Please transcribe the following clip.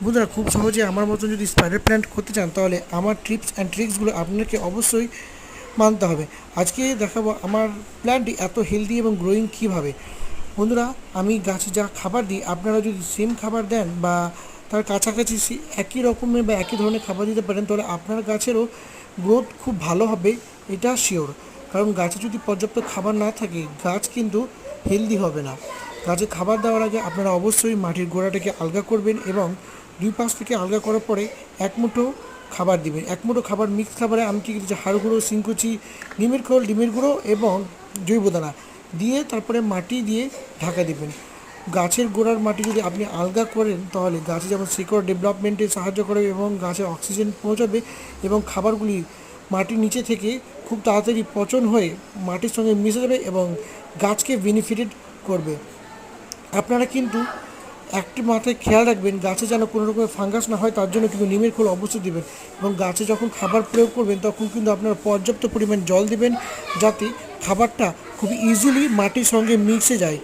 বন্ধুরা, খুব সহজে আমার মতন যদি স্পাইডার প্ল্যান্ট করতে চান তাহলে আমার টিপস অ্যান্ড ট্রিক্সগুলো আপনাকে অবশ্যই মানতে হবে। আজকে দেখাবো আমার প্ল্যান্টটি এত হেলদি এবং গ্রোয়িং কীভাবে। বন্ধুরা, আমি গাছে যা খাবার দিই আপনারা যদি সেম খাবার দেন বা তার কাছাকাছি একই রকমের বা একই ধরনের খাবার দিতে পারেন তাহলে আপনার গাছেরও গ্রোথ খুব ভালো হবে, এটা শিওর। কারণ গাছে যদি পর্যাপ্ত খাবার না থাকে গাছ কিন্তু হেলদি হবে না। গাছে খাবার দেওয়ার আগে আপনারা অবশ্যই মাটির গোড়াটাকে আলগা করবেন এবং দুই পাশ থেকে আলগা করার পরে এক মুঠো খাবার দিবেন। এক মুঠো খাবার মিক্স খাবারে আমি কি দিচ্ছি, হাড় গুঁড়ো, শিংকুচি, ডিমের খোল, ডিমের গুঁড়ো এবং জৈব দানা দিয়ে তারপরে মাটি দিয়ে ঢাকা দিবেন। গাছের গোড়ার মাটি যদি আপনি আলগা করেন তাহলে গাছে যেমন শিকড় ডেভেলপমেন্টে সাহায্য করবে এবং গাছে অক্সিজেন পৌঁছাবে এবং খাবারগুলি মাটির নিচে থেকে খুব তাড়াতাড়ি পচন হয়ে মাটির সঙ্গে মিশে যাবে এবং গাছকে বেনিফিটেড করবে। আপনারা কিন্তু একটি মাথায় খেয়াল রাখবেন গাছে যেন কোনো রকমের ফাঙ্গাস না হয়, তার জন্য কিন্তু নিমের খোল অবশ্যই দেবেন এবং গাছে যখন খাবার প্রয়োগ করবেন তখন কিন্তু আপনারা পর্যাপ্ত পরিমাণ জল দেবেন যাতে খাবারটা খুব ইজিলি মাটির সঙ্গে মিশে যায়।